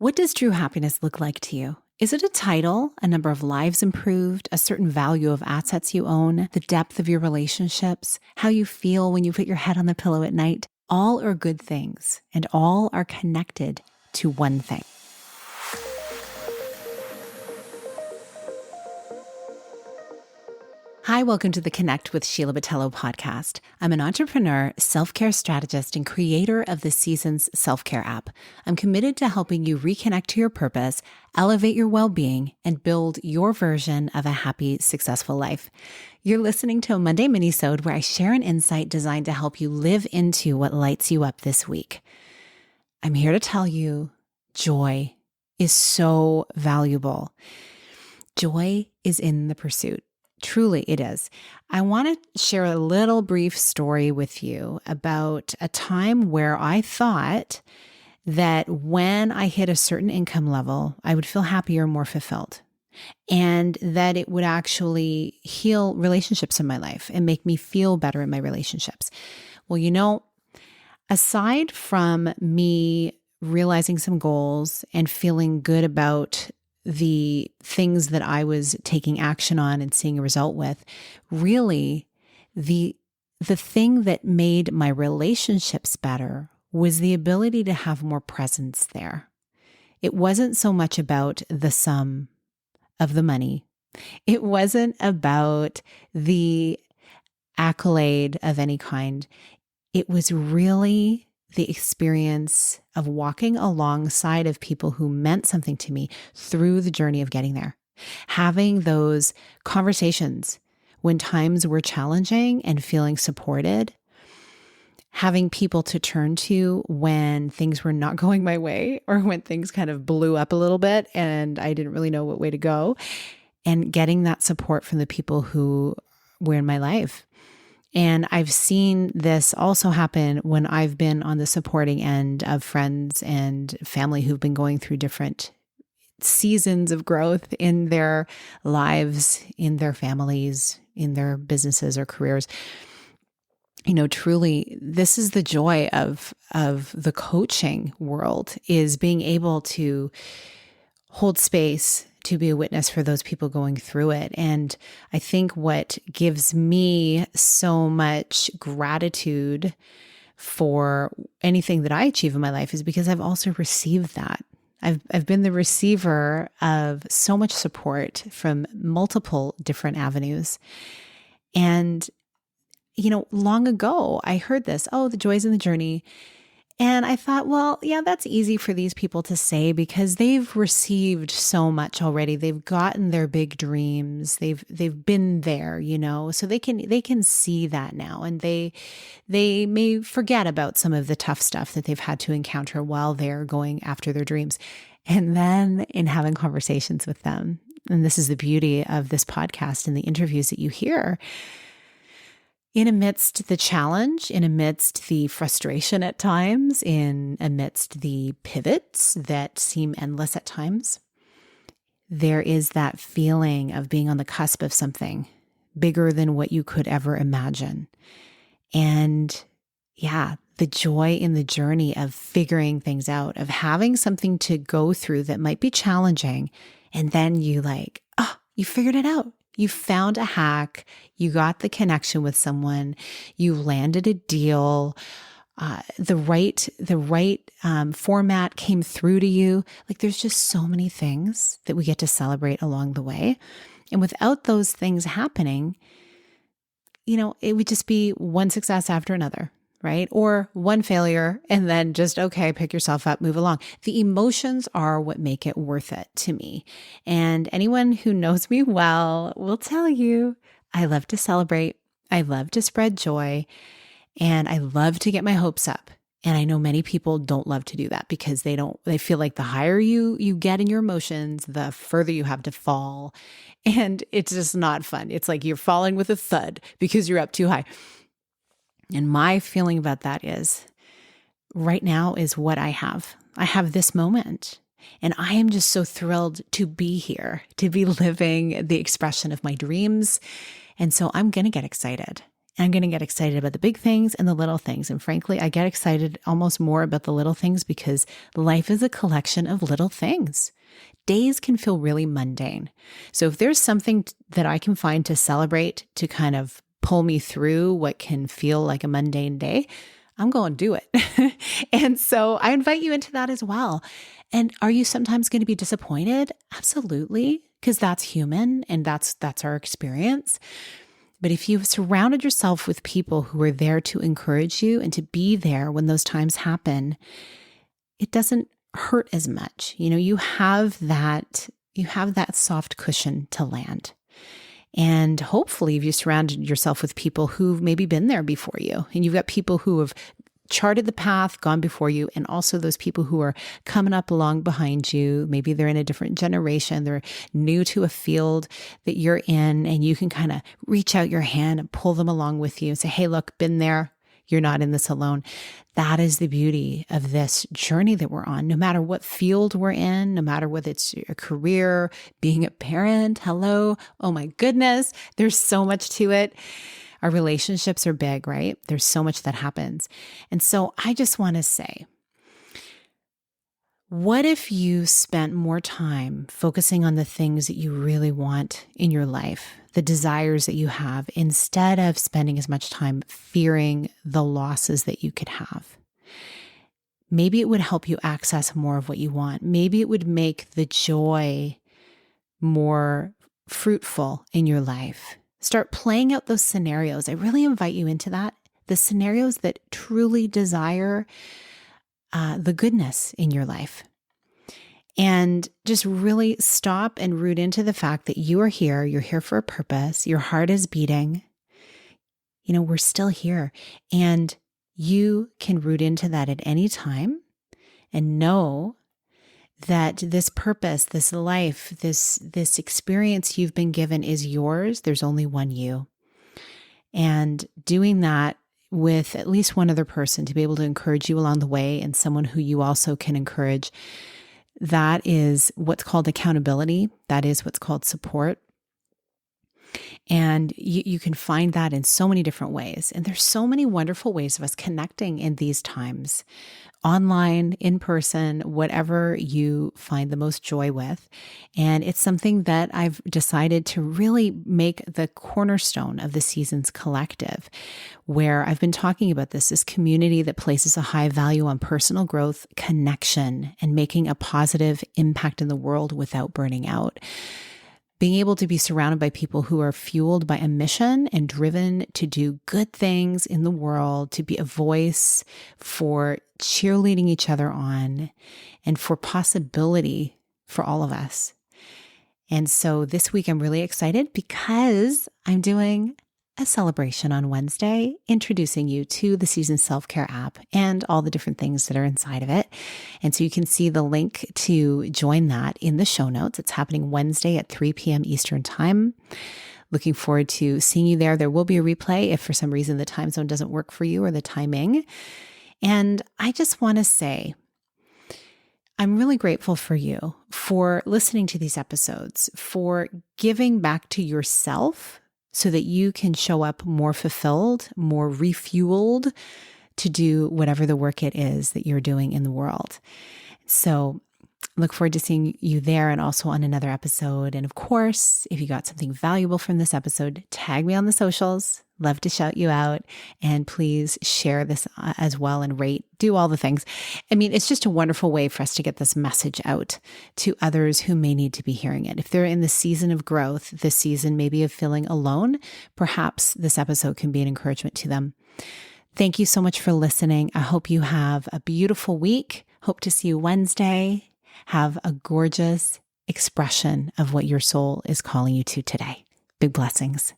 What does true happiness look like to you? Is it a title, a number of lives improved, a certain value of assets you own, the depth of your relationships, how you feel when you put your head on the pillow at night? All are good things, and all are connected to one thing. Hi, welcome to the Connect with Sheila podcast. I'm an entrepreneur, self-care strategist, and creator of the Seasons self-care app. I'm committed to helping you reconnect to your purpose, elevate your well-being, and build your version of a happy, successful life. You're listening to a Monday minisode where I share an insight designed to help you live into what lights you up this week. I'm here to tell you joy is so valuable. Joy is in the pursuit. Truly, it is. I want to share a little brief story with you about a time where I thought that when I hit a certain income level, I would feel happier, more fulfilled, and that it would actually heal relationships in my life and make me feel better in my relationships. Well, aside from me realizing some goals and feeling good about the things that I was taking action on and seeing a result with, really the thing that made my relationships better was the ability to have more presence there. It wasn't so much about the sum of the money. It wasn't about the accolade of any kind. It was really the experience of walking alongside of people who meant something to me through the journey of getting there. Having those conversations when times were challenging and feeling supported. Having people to turn to when things were not going my way or when things kind of blew up a little bit and I didn't really know what way to go. And getting that support from the people who were in my life. And I've seen this also happen when I've been on the supporting end of friends and family who've been going through different seasons of growth in their lives, in their families, in their businesses or careers. Truly, this is the joy of the coaching world, is being able to hold space, to be a witness for those people going through it. And I think what gives me so much gratitude for anything that I achieve in my life is because I've also received that. I've been the receiver of so much support from multiple different avenues. And, long ago I heard this, the joys in the journey. And I thought, well, yeah, that's easy for these people to say because they've received so much already. They've gotten their big dreams. They've been there, so they can see that now. And they may forget about some of the tough stuff that they've had to encounter while they're going after their dreams. And then in having conversations with them, and this is the beauty of this podcast and the interviews that you hear, in amidst the challenge, in amidst the frustration at times, in amidst the pivots that seem endless at times, there is that feeling of being on the cusp of something bigger than what you could ever imagine. And the joy in the journey of figuring things out, of having something to go through that might be challenging. And then you you figured it out. You found a hack, you got the connection with someone, you landed a deal, the right format came through to you. There's just so many things that we get to celebrate along the way. And without those things happening, it would just be one success after another, right? Or one failure and then just, okay, pick yourself up, move along. The emotions are what make it worth it to me. And anyone who knows me well will tell you, I love to celebrate. I love to spread joy, and I love to get my hopes up. And I know many people don't love to do that because they feel like the higher you get in your emotions, the further you have to fall. And it's just not fun. It's like you're falling with a thud because you're up too high. And my feeling about that is right now is what I have. I have this moment, and I am just so thrilled to be here, to be living the expression of my dreams. And so I'm going to get excited. And I'm going to get excited about the big things and the little things. And frankly, I get excited almost more about the little things because life is a collection of little things. Days can feel really mundane. So if there's something that I can find to celebrate, to kind of pull me through what can feel like a mundane day, I'm going to do it. And so I invite you into that as well. And are you sometimes going to be disappointed? Absolutely, because that's human and that's our experience. But if you've surrounded yourself with people who are there to encourage you and to be there when those times happen, it doesn't hurt as much. You have that soft cushion to land. And hopefully if you surrounded yourself with people who've maybe been there before you, and you've got people who have charted the path, gone before you, and also those people who are coming up along behind you. Maybe they're in a different generation. They're new to a field that you're in, and you can kind of reach out your hand and pull them along with you and say, hey, look, been there. You're not in this alone. That is the beauty of this journey that we're on. No matter what field we're in, no matter whether it's a career, being a parent, hello, oh my goodness, there's so much to it. Our relationships are big, right? There's so much that happens. And so I just want to say, what if you spent more time focusing on the things that you really want in your life, the desires that you have, instead of spending as much time fearing the losses that you could have? Maybe it would help you access more of what you want. Maybe it would make the joy more fruitful in your life. Start playing out those scenarios. I really invite you into that. The scenarios that truly desire the goodness in your life. And just really stop and root into the fact that you are here. You're here for a purpose. Your heart is beating. We're still here. And you can root into that at any time and know that this purpose, this life, this experience you've been given is yours. There's only one you. And doing that with at least one other person to be able to encourage you along the way, and someone who you also can encourage, that is what's called accountability. That is what's called support. And you can find that in so many different ways. And there's so many wonderful ways of us connecting in these times. Online, in person, whatever you find the most joy with. And it's something that I've decided to really make the cornerstone of the Seasons Collective, where I've been talking about this community that places a high value on personal growth, connection, and making a positive impact in the world without burning out. Being able to be surrounded by people who are fueled by a mission and driven to do good things in the world, to be a voice for cheerleading each other on, and for possibility for all of us. And so this week I'm really excited because I'm doing a celebration on Wednesday, introducing you to the Season Self-Care app and all the different things that are inside of it. And so you can see the link to join that in the show notes. It's happening Wednesday at 3 p.m. Eastern Time. Looking forward to seeing you there. There will be a replay if for some reason the time zone doesn't work for you or the timing. And I just want to say, I'm really grateful for you for listening to these episodes, for giving back to yourself so that you can show up more fulfilled, more refueled to do whatever the work it is that you're doing in the world. So look forward to seeing you there and also on another episode. And of course, if you got something valuable from this episode, tag me on the socials. Love to shout you out. And please share this as well and rate, do all the things. I mean, it's just a wonderful way for us to get this message out to others who may need to be hearing it. If they're in the season of growth, this season maybe of feeling alone, perhaps this episode can be an encouragement to them. Thank you so much for listening. I hope you have a beautiful week. Hope to see you Wednesday. Have a gorgeous expression of what your soul is calling you to today. Big blessings.